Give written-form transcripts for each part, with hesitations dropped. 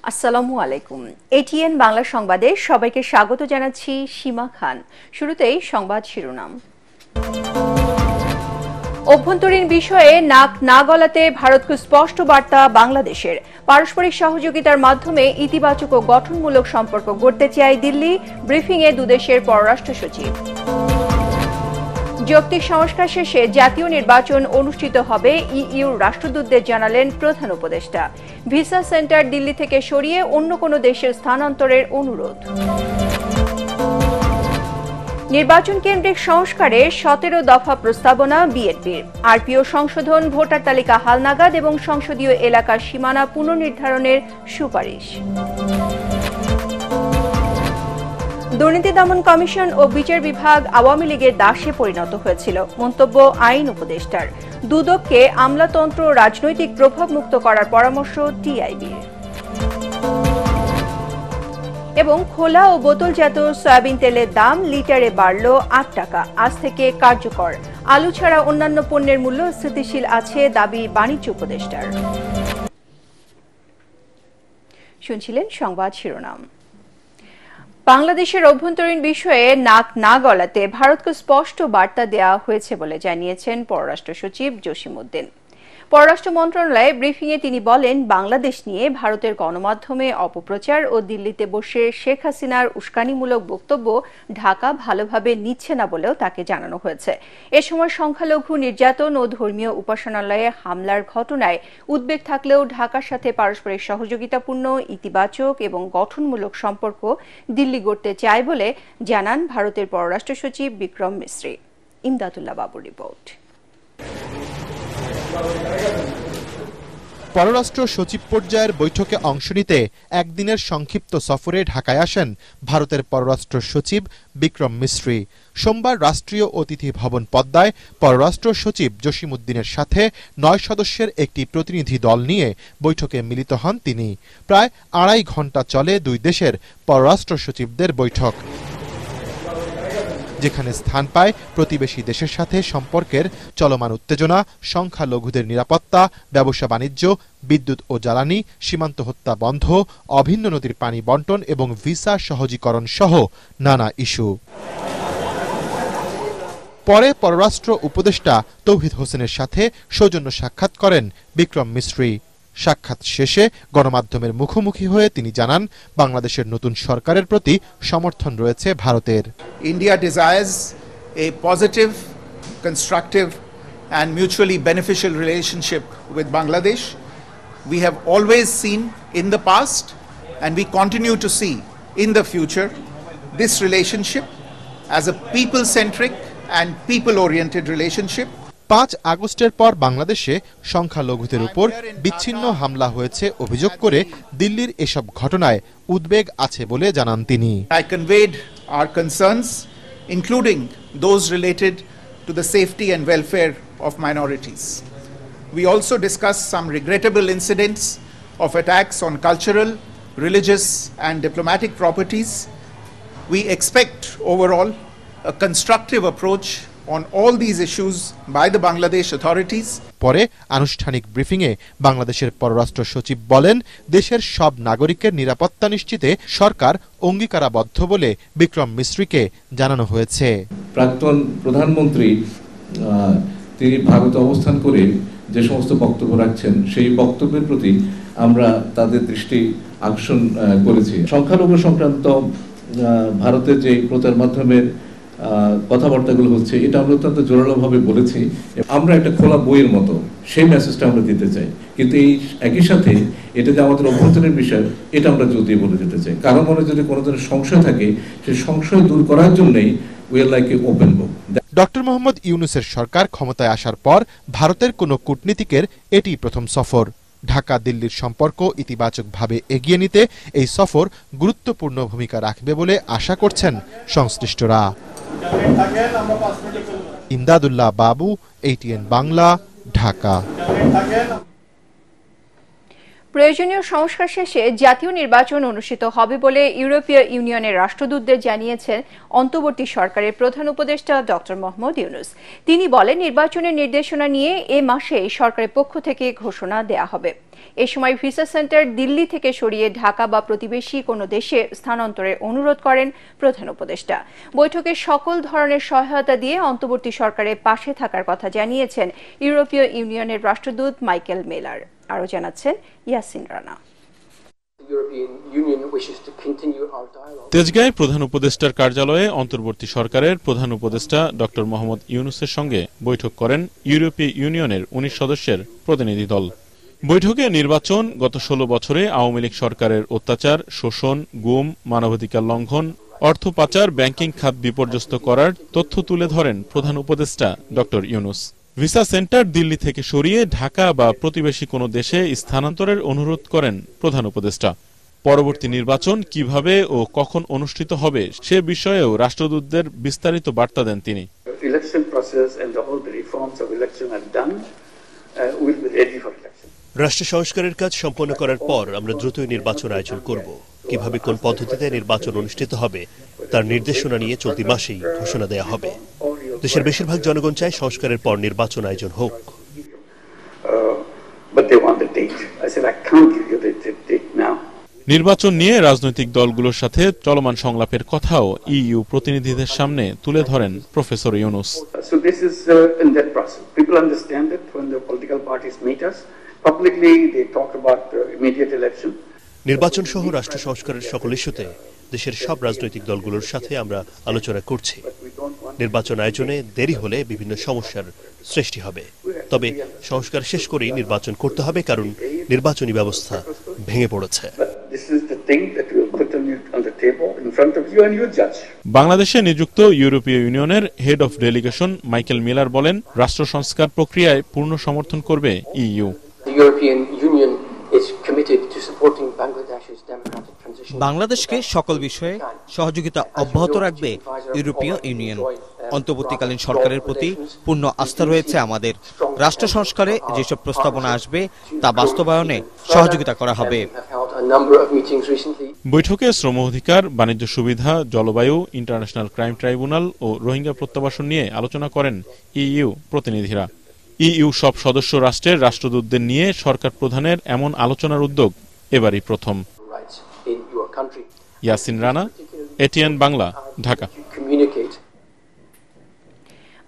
আসসালামু আলাইকুম। এটিএন বাংলা সংবাদে সবাইকে স্বাগত জানাচ্ছি সীমা খান। শুরুতেই সংবাদ শিরোনাম। অভ্যন্তরীণ বিষয়ে নাক না গলাতে ভারতকে স্পষ্ট বার্তা বাংলাদেশের। পারস্পরিক সহযোগিতার মাধ্যমে ইতিবাচক ও গঠনমূলক সম্পর্ক গড়তে চায় দিল্লি, ব্রিফিংয়ে দুদেশের পররাষ্ট্র সচিব। যৌক্তিক সংস্কার শেষে জাতীয় নির্বাচন অনুষ্ঠিত হবে, ইইউর রাষ্ট্রদূতদের জানালেন প্রধান উপদেষ্টা। ভিসা সেন্টার দিল্লি থেকে সরিয়ে অন্য কোনো দেশের স্থানান্তরের অনুরোধ। নির্বাচন কেন্দ্রিক সংস্কারে 17 দফা প্রস্তাবনা বিএনপির। আরপিও সংশোধন, ভোটার তালিকা হালনাগাদ এবং সংসদীয় এলাকার সীমানা পুনর্নির্ধারণের সুপারিশ। দুর্নীতি দমন কমিশন ও বিচার বিভাগ আওয়ামী লীগের দাসে পরিণত হয়েছিল, মন্তব্য আইন উপদেষ্টার। দুদককে আমলাতন্ত্র রাজনৈতিক প্রভাব মুক্ত করার পরামর্শ টিআইবির। এবং খোলা ও বোতলজাত সয়াবিন তেলের দাম লিটারে বাড়ল 8 টাকা, আজ থেকে কার্যকর। আলু ছাড়া অন্যান্য পণ্যের মূল্য স্থিতিশীল আছে, দাবি বাণিজ্য উপদেষ্টার। শুনছিলেন সংবাদ শিরোনাম। বাংলাদেশের অভ্যন্তরীণ বিষয়ে নাক না গলাতে ভারতকে স্পষ্ট বার্তা দেওয়া হয়েছে বলে জানিয়েছেন পররাষ্ট্র সচিব জসিম উদ্দিন। পররাষ্ট্র মন্ত্রণালয়ে ব্রিফিংয়ে তিনি বলেন, বাংলাদেশ নিয়ে ভারতের গণমাধ্যমে অপপ্রচার ও দিল্লিতে বসে শেখ হাসিনার উস্কানিমূলক বক্তব্য ঢাকা ভালোভাবে নিচ্ছে না বলেও তাকে জানানো হয়েছে। এ সময় সংখ্যালঘু নির্যাতন ও ধর্মীয় উপাসনালয়ে হামলার ঘটনায় উদ্বেগ থাকলেও ঢাকার সাথে পারস্পরিক সহযোগিতাপূর্ণ, ইতিবাচক এবং গঠনমূলক সম্পর্ক দিল্লি গড়তে চায় বলে জানান ভারতের পররাষ্ট্র সচিব বিক্রম মিশ্রি। ইমদাদুল্লাহ বাবুর রিপোর্ট। পররাষ্ট্র সচিব পর্যায়ের বৈঠকে অংশ নিতে একদিনের সংক্ষিপ্ত সফরে ঢাকায় আসেন ভারতের পররাষ্ট্র সচিব বিক্রম মিশ্রি। সোমবার রাষ্ট্রীয় অতিথি ভবন পদ্মায় পররাষ্ট্র সচিব জসিম উদ্দিনের সাথে 9 সদস্যের একটি প্রতিনিধি দল নিয়ে বৈঠকে মিলিত হন তিনি। প্রায় 2.5 ঘণ্টা চলে দুই দেশের পররাষ্ট্র সচিবদের বৈঠক, যেখানে স্থান পায় প্রতিবেশী দেশের সাথে সম্পর্কের চলমান উত্তেজনা, সংখ্যালঘুদের নিরাপত্তা, ব্যবসা বাণিজ্য, বিদ্যুৎ ও জ্বালানি, সীমান্ত হত্যা বন্ধ, অভিন্ন নদীর পানি বন্টন এবং ভিসা সহজীকরণ সহ নানা ইস্যু। পরে পররাষ্ট্র উপদেষ্টা তৌহিদ হোসেনের সাথে সৌজন্য সাক্ষাৎ করেন বিক্রম মিশ্রি। সাক্ষাৎ শেষে গণমাধ্যমের মুখোমুখি হয়ে তিনি জানান, বাংলাদেশের নতুন সরকারের প্রতি সমর্থন রয়েছে ভারতের। India desires a positive, constructive and mutually beneficial relationship with Bangladesh. We have always seen in the past and we continue to see in the future this relationship as a people-centric and people-oriented relationship. 5 আগস্টের পর বাংলাদেশে সংখ্যালঘুদের উপর বিচ্ছিন্ন হামলা হয়েছে অভিযোগ করে দিল্লির এসব ঘটনায় উদ্বেগ আছে বলে জানান তিনি। I conveyed our concerns, including those related to the safety and welfare of minorities. We also discussed some regrettable incidents of attacks on cultural, religious and diplomatic properties. We expect overall a constructive approach on all these issues by the Bangladesh authorities. পরে আনুষ্ঠানিক ব্রিফিংয়ে বাংলাদেশের পররাষ্ট্র সচিব বলেন, দেশের সব নাগরিকের নিরাপত্তা নিশ্চিতে সরকার অঙ্গীকারাবদ্ধ বলে বিক্রম মিশ্রিকে জানানো হয়েছে। প্রাক্তন প্রধানমন্ত্রী তিনি ভারতে অবস্থান করে যে সমস্ত বক্তব্য রাখছেন, সেই বক্তব্যের প্রতি আমরা তাদের দৃষ্টি আকর্ষণ করেছি। সংখ্যালঘু সংক্রান্ত ভারতের যে প্রচার মাধ্যমের কথাবার্তাগুলো হচ্ছে, এটা আমরা অত্যন্ত জোরালোভাবে বলেছি। আমরা একটা খোলা বইয়ের মতো সেই মেসেজটা আমরা দিতে চাই, কিন্তু এই একই সাথে এটা যে আমাদের অভ্যন্তরীণ বিষয়, এটা আমরা যদি বলে দিতে চাই। কারণ মনে যদি কোনো ধরনের সংশয় থাকে, সেই সংশয় দূর করার জন্যই we are like a open book. Doctor Mohammad ইউনূসের সরকার ক্ষমতায় আসার পর ভারতের কোনো কূটনীতিকের এটি প্রথম সফর। ঢাকা দিল্লির সম্পর্ক ইতিবাচকভাবে এগিয়ে নিতে এই সফর গুরুত্বপূর্ণ ভূমিকা রাখবে বলে আশা করছেন সংশ্লিষ্টরা। ইমদাদুল্লাহ বাবু, এটিএন বাংলা, ঢাকা। প্রয়োজনীয় সংস্কার শেষে জাতীয় নির্বাচন অনুষ্ঠিত হবে বলে ইউরোপীয় ইউনিয়নের রাষ্ট্রদূতদের জানিয়েছেন অন্তর্বর্তী সরকারের প্রধান উপদেষ্টা ডক্টর মোহাম্মদ ইউনূস। তিনি বলেন, নির্বাচনের নির্দেশনা নিয়ে এ মাসেই সরকারের পক্ষ থেকে ঘোষণা দেয়া হবে। এ সময় ভিসা সেন্টার দিল্লি থেকে সরিয়ে ঢাকা বা প্রতিবেশী কোনো দেশে স্থানান্তরের অনুরোধ করেন প্রধান উপদেষ্টা। বৈঠকে সকল ধরনের সহায়তা দিয়ে অন্তর্বর্তী সরকারের পাশে থাকার কথা জানিয়েছেন ইউরোপীয় ইউনিয়নের রাষ্ট্রদূত মাইকেল মেলার। আরও জানাচ্ছেন ইয়াসিন রানা। তেজগাঁয়ে প্রধান উপদেষ্টার কার্যালয়ে অন্তর্বর্তী সরকারের প্রধান উপদেষ্টা ডক্টর মোহাম্মদ ইউনূসের সঙ্গে বৈঠক করেন ইউরোপীয় ইউনিয়নের ১৯ সদস্যের প্রতিনিধি দল। বৈঠকে নির্বাচন, গত ১৬ বছরে আওয়ামী লীগ সরকারের অত্যাচার, শোষণ, গুম, মানবাধিকার লঙ্ঘন, অর্থ পাচার, ব্যাংকিং খাত বিপর্যস্ত করার তথ্য তুলে ধরেন প্রধান উপদেষ্টা doctor Yunus. Visa centre Delhi থেকে সরিয়ে ঢাকা বা প্রতিবেশী কোনো দেশে স্থানান্তরের অনুরোধ করেন প্রধান উপদেষ্টা। পরবর্তী নির্বাচন কিভাবে ও কখন অনুষ্ঠিত হবে সে বিষয়েও রাষ্ট্রদূতদের বিস্তারিত বার্তা দেন তিনি। রাষ্ট্র সংস্কারের কাজ সম্পন্ন করার পর আমরা দ্রুতই নির্বাচন আয়োজন করব। কিভাবে কোন পদ্ধতিতে নির্বাচন অনুষ্ঠিত হবে তার নির্দেশনা নিয়ে চলতি মাসেই ঘোষণা দেয়া হবে। দেশের বেশিরভাগ জনগণ চায় সংস্কারের পর নির্বাচন আয়োজন হোক। নির্বাচন নিয়ে রাজনৈতিক দলগুলোর সাথে চলমান সংলাপের কথাও ইইউ প্রতিনিধিদের সামনে তুলে ধরেন প্রফেসর ইউনূস। নির্বাচন সহ রাষ্ট্র সংস্কারের সকল ইস্যুতে দেশের সব রাজনৈতিক দলগুলোর সাথে আমরা আলোচনা করছি। নির্বাচন আয়োজনে দেরি হলে বিভিন্ন সমস্যার সৃষ্টি হবে, তবে সংস্কার শেষ করেই নির্বাচন করতে হবে, কারণ নির্বাচনী ব্যবস্থা ভেঙে পড়েছে। বাংলাদেশে নিযুক্ত ইউরোপীয় ইউনিয়নের head of delegation Michael Miller বলেন, রাষ্ট্র সংস্কার প্রক্রিয়ায় পূর্ণ সমর্থন করবে ইইউ। বাংলাদেশকে সকল বিষয়ে সহযোগিতা অব্যাহত রাখবে ইউরোপীয় ইউনিয়ন। অন্তর্বর্তীকালীন সরকারের প্রতি পূর্ণ আস্থা রয়েছে আমাদের। রাষ্ট্র সংস্কারে যেসব প্রস্তাবনা আসবে তা বাস্তবায়নে সহযোগিতা করা হবে। বৈঠকে শ্রম অধিকার, বাণিজ্য সুবিধা, জলবায়ু, ইন্টারন্যাশনাল ক্রাইম ট্রাইব্যুনাল ও রোহিঙ্গা প্রত্যাবাসন নিয়ে আলোচনা করেন ইইউ প্রতিনিধিরা। ইইউ সব সদস্য রাষ্ট্রের রাষ্ট্রদূতদের নিয়ে সরকার প্রধানের এমন আলোচনার উদ্যোগ এবারই প্রথম। ইয়াসিন রানা, এটিএন বাংলা, ঢাকা।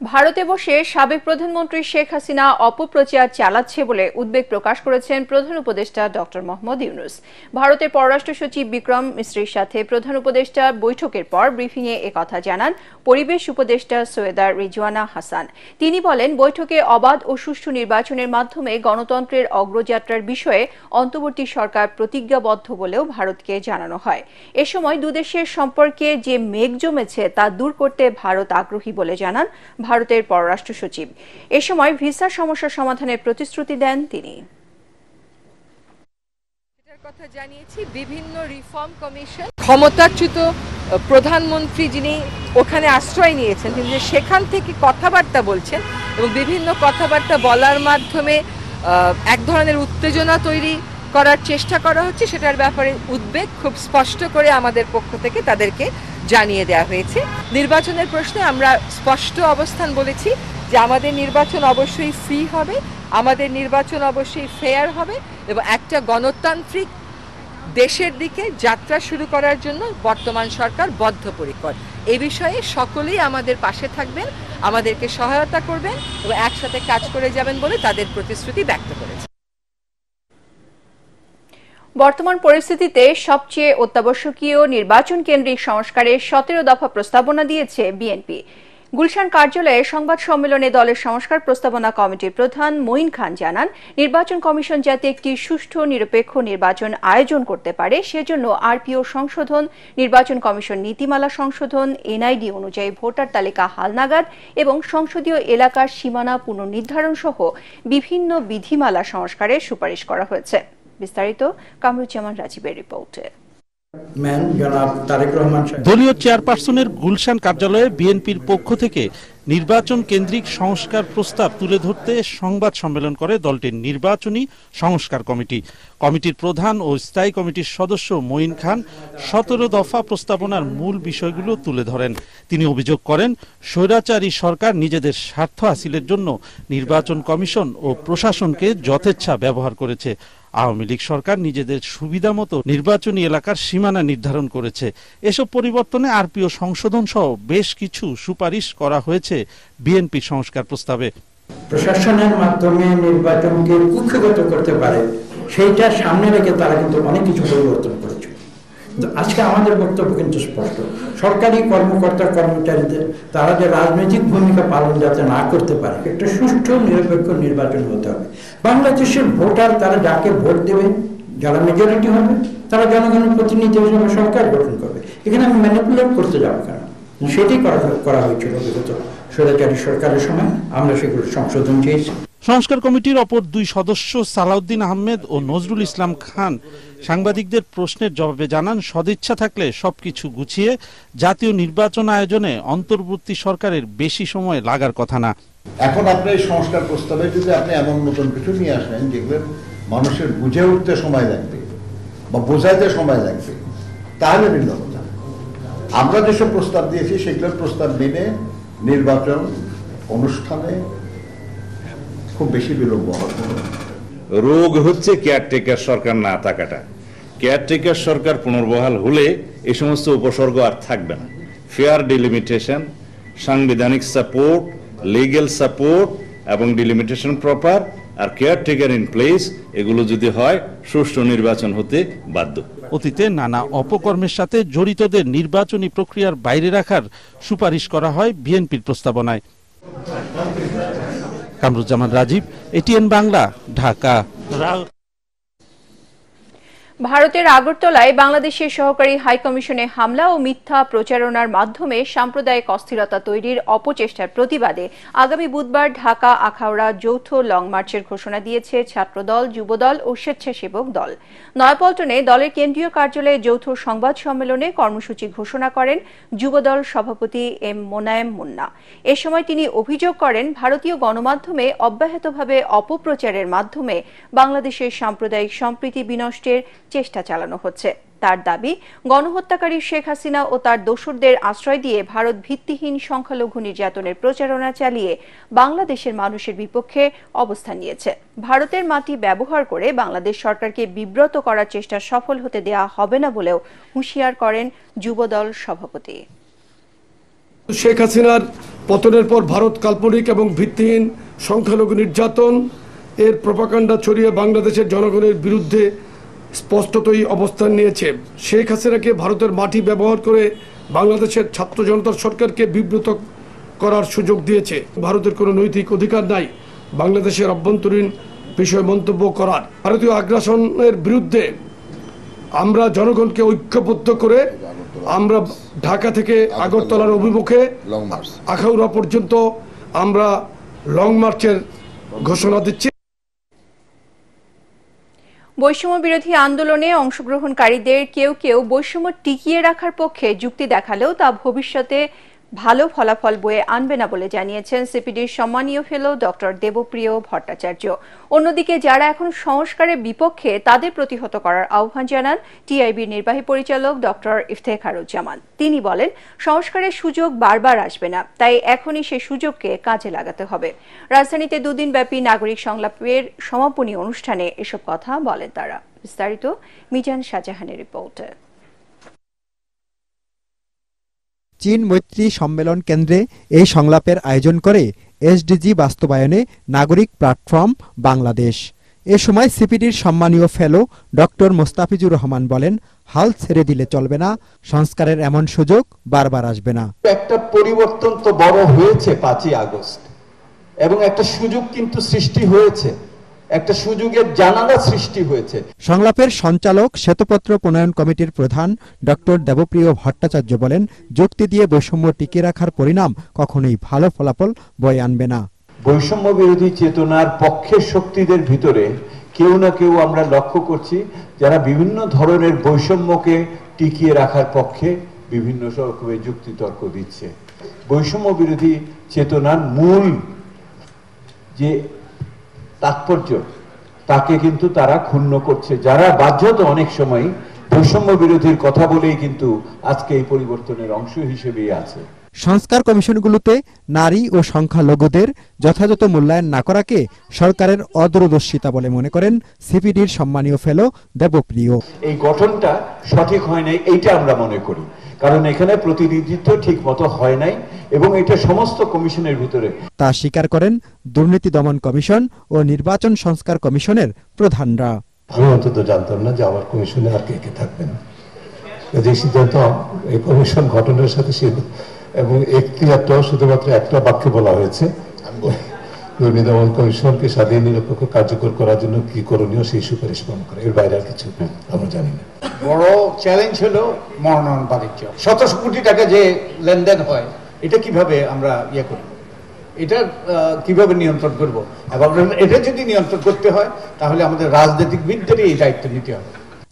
ভারতে বসে সাবেক প্রধানমন্ত্রী শেখ হাসিনা অপপ্রচার চালাচ্ছে বলে উদ্বেগ প্রকাশ করেছেন প্রধান উপদেষ্টা ডক্টর মোহাম্মদ ইউনূস। ভারতের পররাষ্ট্র সচিব বিক্রম মিশ্রির সাথে প্রধান উপদেষ্টা বৈঠকের পর ব্রিফিংয়ে একথা জানান পরিবেশ উপদেষ্টা সৈয়দা রিজওয়ানা হাসান। তিনি বলেন, বৈঠকে অবাধ ও সুষ্ঠু নির্বাচনের মাধ্যমে গণতন্ত্রের অগ্রযাত্রার বিষয়ে অন্তর্বর্তী সরকার প্রতিজ্ঞাবদ্ধ বলেও ভারতকে জানানো হয়। এ সময় দুদেশের সম্পর্কে যে মেঘ জমেছে তা দূর করতে ভারত আগ্রহী বলে জানান ভারতের পররাষ্ট্র সচিব। এ সময় ভিসা সমস্যা সমাধানের প্রতিশ্রুতি দেন তিনি। কথা জানিয়েছি, বিভিন্ন রিফর্ম কমিশন ক্ষমতাচ্যুত প্রধানমন্ত্রী যিনি ওখানে আশ্রয় নিয়েছেন, তিনি সেখান থেকে কথাবার্তা বলছেন এবং বিভিন্ন কথাবার্তা বলার মাধ্যমে এক ধরনের উত্তেজনা তৈরি করার চেষ্টা করা হচ্ছে, সেটার ব্যাপারে উদ্বেগ খুব স্পষ্ট করে আমাদের পক্ষ থেকে তাদেরকে জানিয়ে দেওয়া হয়েছে। নির্বাচনের প্রশ্নে আমরা স্পষ্ট অবস্থান বলেছি যে আমাদের নির্বাচন অবশ্যই ফ্রি হবে, আমাদের নির্বাচন অবশ্যই ফেয়ার হবে এবং একটা গণতান্ত্রিক দেশের দিকে যাত্রা শুরু করার জন্য বর্তমান সরকার বদ্ধপরিকর। এই বিষয়ে সকলেই আমাদের পাশে থাকবেন, আমাদেরকে সহায়তা করবেন এবং একসাথে কাজ করে যাবেন বলে তাদের প্রতিশ্রুতি ব্যক্ত করেছে। বর্তমান পরিস্থিতিতে সবচেয়ে অত্যাবশ্যকীয় নির্বাচন কেন্দ্রিক সংস্কারের 17 দফা প্রস্তাবনা দিয়েছে বিএনপি। গুলশান কার্যালয়ে সংবাদ সম্মেলনে দলের সংস্কার প্রস্তাবনা কমিটির প্রধান মঈন খান জানান, নির্বাচন কমিশন যাতে একটি সুষ্ঠু নিরপেক্ষ নির্বাচন আয়োজন করতে পারে সেজন্য আরপিও সংশোধন, নির্বাচন কমিশন নীতিমালা সংশোধন, এনআইডি অনুযায়ী ভোটার তালিকা হালনাগাদ এবং সংসদীয় এলাকার সীমানা পুনর্নির্ধারণ সহ বিভিন্ন বিধিমালা সংস্কারের সুপারিশ করা হয়েছে। বিস্তারিত কামরুজ্জামান রাজীবের রিপোর্টে। দলীয় চেয়ারপারসনের গুলশান কার্যালয়ে বিএনপির পক্ষ থেকে নির্বাচন কেন্দ্রিক সংস্কার প্রস্তাব তুলে ধরতে সংবাদ সম্মেলন করে দলটির নির্বাচনী সংস্কার কমিটি। কমিটির প্রধান ও স্থায়ী কমিটির সদস্য মঈন খান 17 দফা প্রস্তাবনার মূল বিষয়গুলো তুলে ধরেন। তিনি অভিযোগ করেন, স্বৈরাচারী সরকার নিজেদের স্বার্থ হাসিলের জন্য নির্বাচন কমিশন ও প্রশাসনকে যথেচ্ছা ব্যবহার করেছে। আওয়ামী লীগ সরকার নিজেদের সুবিধা মতো নির্বাচনী এলাকার সীমানা নির্ধারণ করেছে। এসব পরিবর্তনে আরপিও সংশোধন সহ বেশ কিছু সুপারিশ করা হয়েছে বিএনপির সংস্কার প্রস্তাবে। প্রশাসনের মাধ্যমে নির্বাচনকে কুক্ষিগত করতে পারে সেইটা সামনে রেখে তারা কিন্তু অনেক কিছু পরিবর্তন করেছে। আজকে আমাদের বক্তব্য কিন্তু স্পষ্ট, সরকারি কর্মকর্তা কর্মচারীদের তারা যে রাজনৈতিক ভূমিকা পালন যাতে না করতে পারে, একটা সুষ্ঠু নিরপেক্ষ নির্বাচন হতে হবে। বাংলাদেশের ভোটার তারা যাকে ভোট দেবে, যারা মেজরিটি হবে তারা জনগণের প্রতিনিধি হিসেবে সরকার গঠন করবে। এখানে আমি ম্যানিপুলেট করতে যাবো কেন? সেটাই করা হয়েছিল বিগত স্বৈরাচারী সরকারের সময়। আমরা সেগুলো সংশোধন চেয়েছি। সংস্কার কমিটির অপর দুই সদস্য সালাউদ্দিন আহমেদ ও নজরুল ইসলাম খান সাংবাদিকদের প্রশ্নের জবাবে জানান, সদিচ্ছা থাকলে সবকিছু গুছিয়ে জাতীয় নির্বাচন আয়োজনে অন্তর্বর্তী সরকারের বেশি সময় লাগার কথা না। এখন আপনি এই সংস্কার প্রস্তাবে যদি আপনি এমন নতুন কিছু নিয়ে আসেন যেগুলো মানুষের বুঝে উঠতে সময় লাগবে বা বোঝাইতে সময় লাগবে, তাহলে ভিন্ন কথা। আমরা যেসব প্রস্তাব দিয়েছি সেগুলোর প্রস্তাব মেনে নির্বাচন অনুষ্ঠানে খুব বেশি বিলম্ব হবে। রোগ হচ্ছে কেয়ারটেকার সরকার না থাকাটা। কেয়ারটেকার সরকার পুনর্বহাল হলে এই সমস্ত উপসর্গ আর থাকবে না। ফেয়ার ডিলিমিটেশন, সাংবিধানিক সাপোর্ট, লিগ্যাল সাপোর্ট এবং ডিলিমিটেশন প্রপার আর কেয়ারটেকার ইন প্লেস, এগুলো যদি হয় সুষ্ঠু নির্বাচন হতে বাধ্য। অতীতে নানা অপকর্মের সাথে জড়িতদের নির্বাচনী প্রক্রিয়ার বাইরে রাখার সুপারিশ করা হয় বিএনপির প্রস্তাবনায়। কামরুজ্জামান রাজীব, এটিএন বাংলা, ঢাকা। ভারতের আগরতলায় বাংলাদেশের সহকারী হাইকমিশনে হামলা ও মিথ্যা প্রচারণার মাধ্যমে সাম্প্রদায়িক অস্থিরতা তৈরির অপচেষ্টার প্রতিবাদে আগামী বুধবার ঢাকা আখাউড়া যৌথ লং মার্চের ঘোষণা দিয়েছে ছাত্রদল, যুবদল ও স্বেচ্ছাসেবক দল। নয়াপল্টনে দলের কেন্দ্রীয় কার্যালয়ে যৌথ সংবাদ সম্মেলনে কর্মসূচি ঘোষণা করেন যুবদল সভাপতি এম মোনায়েম মুন্না। এ সময় তিনি অভিযোগ করেন, ভারতীয় গণমাধ্যমে অব্যাহতভাবে অপপ্রচারের মাধ্যমে বাংলাদেশের সাম্প্রদায়িক সম্প্রীতি বিনষ্টের চেষ্টা চালানো হচ্ছে। তার দাবি, গণহত্যাকারী শেখ হাসিনা ও তার দোসরদের আশ্রয় দিয়ে ভারত ভিত্তিহীন সংখ্যালঘু নির্যাতনের প্রচারণা চালিয়ে বাংলাদেশের মানুষের বিপক্ষে অবস্থান নিয়েছে। ভারতের মাটি ব্যবহার করে বাংলাদেশ সরকারকে বিব্রত করার চেষ্টা সফল হতে দেওয়া হবে না বলেও হুঁশিয়ার করেন যুবদল সভাপতি। শেখ হাসিনার পতনের পর ভারত কাল্পনিক এবং ভিত্তিহীন সংখ্যালঘু নির্যাতন এর প্রপাগান্ডা ছড়িয়ে বাংলাদেশের জনগণের বিরুদ্ধে স্পষ্টতই অবস্থান নিয়েছে। শেখ হাসিনাকে ভারতের মাটি ব্যবহার করে বাংলাদেশের ছাত্র জনতার সরকারকে বিব্রত করার সুযোগ দিয়েছে। ভারতের কোনো নৈতিক অধিকার নাই বাংলাদেশের অভ্যন্তরীণ বিষয় মন্তব্য করার। ভারতীয় আগ্রাসনের বিরুদ্ধে আমরা জনগণকে ঐক্যবদ্ধ করে আমরা ঢাকা থেকে আগরতলার অভিমুখে আখাউড়া পর্যন্ত আমরা লং মার্চের ঘোষণা দিচ্ছি। বৈষম্য বিরোধী আন্দোলনে অংশগ্রহণকারীদের কেউ কেউ বৈষম্য টিকিয়ে রাখার পক্ষে যুক্তি দেখালেও তা ভবিষ্যতে ভালো ফলাফল বয়ে আনবে না বলে জানিয়েছেন সিপিডির সম্মানীয় ফেলো ডক্টর দেবপ্রিয় ভট্টাচার্য। অন্যদিকে যারা এখন সংস্কারের বিপক্ষে তাদের প্রতিহত করার আহ্বান জানান টিআইবির নির্বাহী পরিচালক ডক্টর ইফতেখারুজ্জামান। তিনি বলেন, সংস্কারের সুযোগ বারবার আসবে না, তাই এখনই সেই সুযোগকে কাজে লাগাতে হবে। রাজধানীতে দুদিনব্যাপী নাগরিক সংলাপের সমাপনী অনুষ্ঠানে এসব কথা বলেন তারা। বিস্তারিত মিজান শাহজাহানের রিপোর্টে। চীন মৈত্রী সম্মেলন কেন্দ্রে এই সংলাপের আয়োজন করে এসডিজি বাস্তবায়নে নাগরিক প্ল্যাটফর্ম বাংলাদেশ। এ সময় সিপিডির সম্মানীয় ফেলো ডক্টর মোস্তাফিজুর রহমান বলেন, হাল ছেড়ে দিলে চলবে না, সংস্কারের এমন সুযোগ বারবার আসবে না। একটা পরিবর্তন তো বড় হয়েছে 5ই আগস্ট, এবং একটা সুযোগ কিন্তু সৃষ্টি হয়েছে, একটা সুযোগের জানালা সৃষ্টি হয়েছে। সংলাপের সঞ্চালক শ্বেতপত্র প্রণয়ন কমিটির প্রধান ডক্টর দেবপ্রিয় ভট্টাচার্য বলেন, যুক্তি দিয়ে বৈষম্য টিকিয়ে রাখার পরিণাম কখনোই ভালো ফলাফল বয়ে আনবে না। বৈষম্য বিরোধী চেতনার পক্ষের শক্তিদের ভিতরে কেউ না কেউ আমরা লক্ষ্য করছি যারা বিভিন্ন ধরনের বৈষম্যকে টিকিয়ে রাখার পক্ষে বিভিন্ন রকমের যুক্তিতর্ক দিচ্ছে। বৈষম্য বিরোধী চেতনার মূল যে তাৎপর্য তাকে কিন্তু তারা ক্ষুণ্ণ করছে, যারা বাধ্যত অনেক সময় বৈষম্য বিরোধীর কথা বলেই কিন্তু আজকে এই পরিবর্তনের অংশ হিসেবেই আছে। সংস্কার কমিশনগুলোতে নারী ও সংখ্যালঘুদের যথাযথ মূল্যায়ন না করাকে সরকারের অদূরদর্শিতা বলে মনে করেন সিপিডির সম্মানীয় ফেলো দেবপ্রিয়। এই গঠনটা সঠিক হয় নাই এইটা আমরা মনে করি, কারণ এখানে প্রতিনিধিত্ব ঠিক মতো হয় নাই এবং এটা সমস্ত কমিশনের ভিতরে। তা স্বীকার করেন দুর্নীতি দমন কমিশন ও নির্বাচন সংস্কার কমিশনের প্রধানরা। আমি অন্তত জানতাম না যে আমার কমিশনে আর কে কে থাকবেন। যে সিদ্ধান্ত এই কমিশন গঠনের সাথে এবং এখতিয়ারটাও শুধুমাত্র একটা বাক্যে বলা হয়েছে, দুর্নীতি দমন কমিশনকে স্বাধীন নিরপেক্ষ কার্যকর করার জন্য কি করণীয় সেই সুপারিশ পালন করে, এর বাইরে আর কিছু আমরা জানি না। বড় চ্যালেঞ্জ হলো মনোনয়ন বাণিজ্য। ১৭০০ কোটি টাকা যে লেনদেন হয় এটা কিভাবে আমরা করি, এটা কিভাবে নিয়ন্ত্রণ করব, এবং এটা যদি নিয়ন্ত্রণ করতে হয় তাহলে আমাদের রাজনীতিবিদদেরই এই দায়িত্ব নিতে হবে।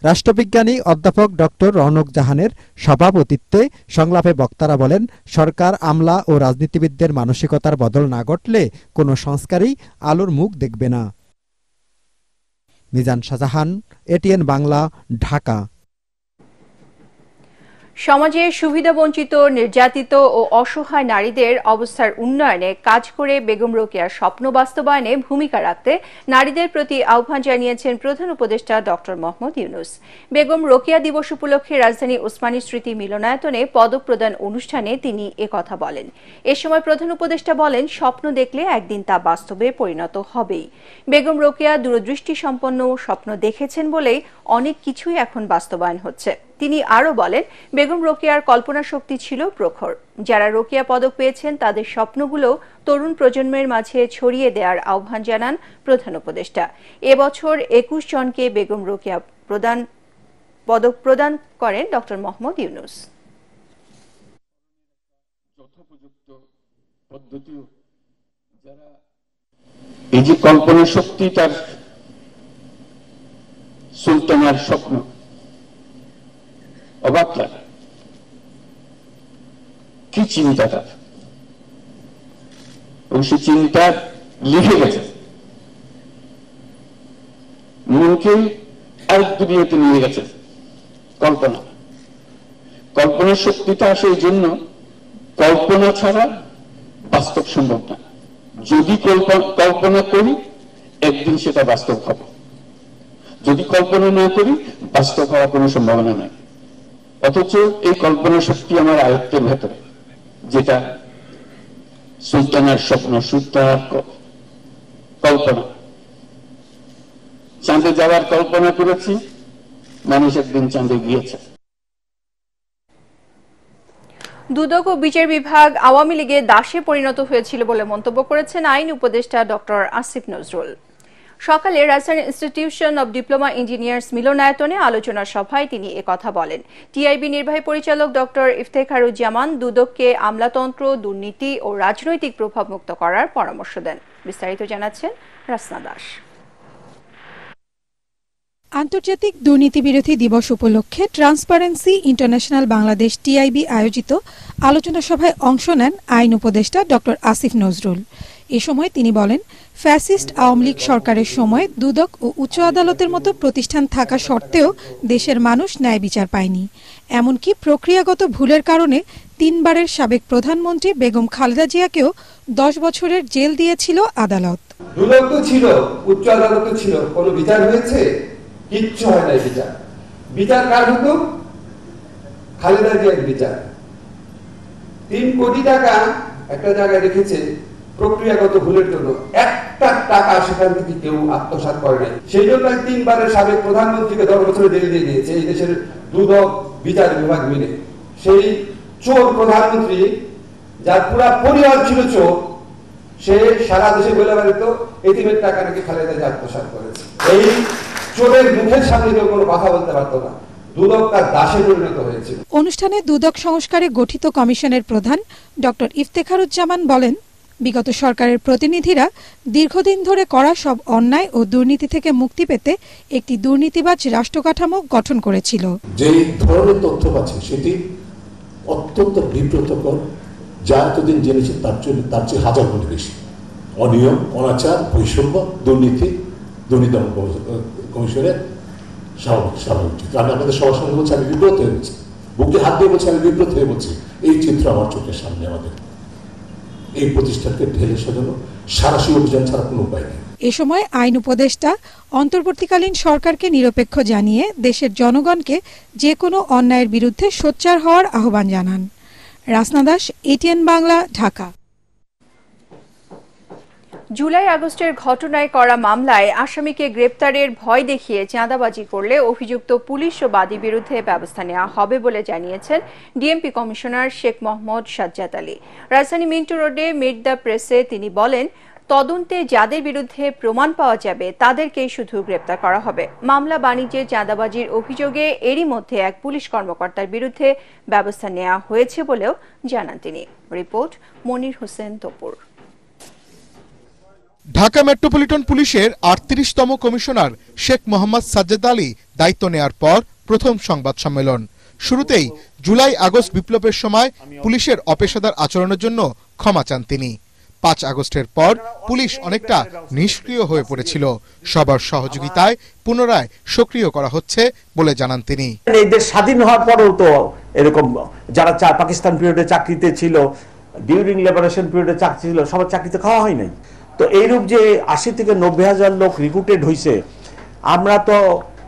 রাষ্ট্রবিজ্ঞানী অধ্যাপক ডক্টর রৌনক জাহানের সভাপতিত্বে সংলাপে বক্তারা বলেন, সরকার, আমলা ও রাজনীতিবিদদের মানসিকতার বদল না ঘটলে কোনো সংস্কারই আলোর মুখ দেখবে না। মিজান শাহজাহান, এটিএন বাংলা, ঢাকা। সমাজে সুবিধাবঞ্চিত, নির্যাতিত ও অসহায় নারীদের অবস্থার উন্নয়নে কাজ করে বেগম রোকেয়ার স্বপ্ন বাস্তবায়নে ভূমিকা রাখতে নারীদের প্রতি আহ্বান জানিয়েছেন প্রধান উপদেষ্টা ডক্টর মোহাম্মদ ইউনূস। বেগম রোকেয়া দিবস উপলক্ষে রাজধানী ওসমানী স্মৃতি মিলনায়তনে পদক প্রদান অনুষ্ঠানে তিনি একথা বলেন। এ সময় প্রধান উপদেষ্টা বলেন, স্বপ্ন দেখলে একদিন তা বাস্তবে পরিণত হবেই। বেগম রোকেয়া দূরদৃষ্টি সম্পন্ন স্বপ্ন দেখেছেন বলেই অনেক কিছুই এখন বাস্তবায়ন হচ্ছে। তিনি আরও বলেন, বেগম রোকেয়ার কল্পনা শক্তি ছিল প্রখর। যারা রোকেয়া পদক পেয়েছেন তাদের স্বপ্নগুলো তরুণ প্রজন্মের মাঝে ছড়িয়ে দেওয়ার আহ্বান জানান প্রধান উপদেষ্টা। এবছর ২১ জনকে বেগম রোকেয়া পদক প্রদান করেন ডক্টর মোহাম্মদ ইউনূস। এই যে কল্পনা শক্তি, তার সুলতানার স্বপ্ন, অবাক লাগে কি চিন্তাটা, এবং সে চিন্তা লিখে গেছে, মনকে আরেক দুনিয়াতে নিয়ে গেছে। কল্পনার শক্তিটা আসে এই জন্য, কল্পনা ছাড়া বাস্তব সম্ভব না। যদি কল্পনা করি একদিন সেটা বাস্তব হবে, যদি কল্পনা না করি বাস্তব হওয়ার কোনো সম্ভাবনা নাই। অথচ এই কল্পনা শক্তি আমার আয়ত্তের ভেতরে, যেটা সুলতানার স্বপ্ন, সুলতানার কল্পনা। চাঁদে যাওয়ার কল্পনা করেছি, মানুষ একদিন চাঁদে গিয়েছে। দুদক ও বিচার বিভাগ আওয়ামী লীগের দাসে পরিণত হয়েছিল বলে মন্তব্য করেছেন আইন উপদেষ্টা ডক্টর আসিফ নজরুল। সকালে রাজধানী ইনস্টিটিউশন অব ডিপ্লোমা ইঞ্জিনিয়ার্স মিলনায়তনে আলোচনা সভায় তিনি একথা বলেন। টিআইবি নির্বাহী পরিচালক ডক্টর ইফতেখারুজ্জামান দুদককে আমলাতন্ত্র, দুর্নীতি ও রাজনৈতিক প্রভাব মুক্ত করার পরামর্শ দেন। বিস্তারিত জানাচ্ছেন রাসনা দাস। আন্তর্জাতিক দুর্নীতি বিরোধী দিবস উপলক্ষে ট্রান্সপারেন্সি ইন্টারন্যাশনাল বাংলাদেশ টিআইবি আয়োজিত আলোচনা সভায় অংশ নেন আইন উপদেষ্টা ডক্টর আসিফ নজরুল। এ সময় তিনি বলেন, ফ্যাসিস্ট আওয়ামী লীগ সরকারের সময় দুদক ও উচ্চ আদালতের মতো প্রতিষ্ঠান থাকা সত্ত্বেও দেশের মানুষ ন্যায় বিচার পায়নি। এমনকি প্রক্রিয়াগত ভুলের কারণে ৩ বারের সাবেক প্রধানমন্ত্রী বেগম খালেদা জিয়াকেও ১০ বছরের জেল দিয়েছিল আদালত। দুদক তো ছিল, উচ্চ আদালত ছিল, কোনো বিচার হয়েছে? কিচ্ছু হয় নাই। বিচার কার হতো? খালেদা জিয়ার বিচার। ৩ কোটি টাকা একটা জায়গায় রেখেছে প্রক্রিয়াগত ভুলের জন্য, একটা টাকা সেখান থেকে কেউ আত্মসাৎ করে নাই। সেই জন্য ৩ বারের সাবেক প্রধানমন্ত্রীকে 10 বছরে জেলে দিয়ে দিয়েছে এই দেশের দুদক বিচার বিভাগ মিলে। সেই চোর প্রধানমন্ত্রী, যার পুরা পরিবার ছিল চোর, সে সারা দেশে বলে বেড়াতো এতিমের টাকা নাকি খালেদা জিয়া আত্মসাৎ করেছে। এই চোরের মুখের সামনে কেউ কোনো কথা বলতে পারতো না। দুদক তার দাসে পরিণত হয়েছে। অনুষ্ঠানে দুদক সংস্কারে গঠিত কমিশনের প্রধান ডক্টর ইফতেখারুজ্জামান বলেন, বিগত সরকারের প্রতিনিধিরা দীর্ঘদিন ধরে করা সব অন্যায় ও দুর্নীতি থেকে মুক্তি পেতে একটি দুর্নীতিবাজ রাষ্ট্রকাঠামো গঠন করেছিল। যে ধরনের তথ্য পাচ্ছি সেটি অত্যন্ত বিব্রতকর, যা এতদিন জেনেছি তার চেয়ে হাজার গুণ বেশি। অনিয়ম, অনাচার, বৈষম্য, দুর্নীতি, দুর্নীতি কমিশনের স্বাভাবিক চিত্র। আমি আপনাদের সবার সঙ্গে বলছি, আমি বিব্রত হয়ে বলছি, বুকে হাত দিয়ে বলছি, আমি বিব্রত হয়ে বলছি। এই চিত্র আমার চোখের সামনে। আমাদের এই প্রতিষ্ঠানকে ঢেলে সাজানো সারাশি অভিযান ছাড়া কোনো উপায় নেই। এ সময় আইন উপদেষ্টা অন্তর্বর্তীকালীন সরকারকে নিরপেক্ষ জানিয়ে দেশের জনগণকে যে কোনো অন্যায়ের বিরুদ্ধে সোচ্চার হওয়ার আহ্বান জানান। রাসনা দাস, এটিএন বাংলা, ঢাকা। জুলাই আগস্টের ঘটনায় করা মামলায় আসামিকে গ্রেপ্তারের ভয় দেখিয়ে চাঁদাবাজি করলে অভিযুক্ত পুলিশ ও বাদীর বিরুদ্ধে ব্যবস্থা নেওয়া হবে বলে জানিয়েছেন ডিএমপি কমিশনার শেখ মোহাম্মদ সাজ্জাদ আলী। রাজধানী মিন্টু রোডে মিট দ্য প্রেসে তিনি বলেন, তদন্তে যাদের বিরুদ্ধে প্রমাণ পাওয়া যাবে তাদেরকেই শুধু গ্রেপ্তার করা হবে। মামলা বাণিজ্যে চাঁদাবাজির অভিযোগে এরই মধ্যে এক পুলিশ কর্মকর্তার বিরুদ্ধে ব্যবস্থা নেওয়া হয়েছে বলেও জানান তিনি। রিপোর্ট মনির হোসেন তপুর। ঢাকা মেট্রোপলিটন পুলিশের ৩৮তম কমিশনার শেখ মোহাম্মদ সাজ্জাদ আলী দায়িত্ব নেয়ার পর প্রথম সংবাদ সম্মেলন। শুরুতেই জুলাই আগস্ট বিপ্লবের সময় পুলিশের অপেশাদার আচরণের জন্য ক্ষমা চান তিনি। ৫ আগস্টের পর পুলিশ অনেকটা নিষ্ক্রিয় হয়ে পড়েছিল, সবার সহযোগিতায় পুনরায় সক্রিয় করা হচ্ছে বলে জানান তিনি। এই দেশ স্বাধীন হওয়ার পরেও তো এরকম যারা পাকিস্তান পিরিয়ডে চাকরিতে ছিল, ডিউরিং লিবারেশন পিরিয়ডে চাকরি ছিল, সবার চাকরিতে খাওয়া হয় নাই। তো এইরূপ যে ৮০ থেকে ৯০,০০০ লোক রিক্রুটেড হয়েছে, আমরা তো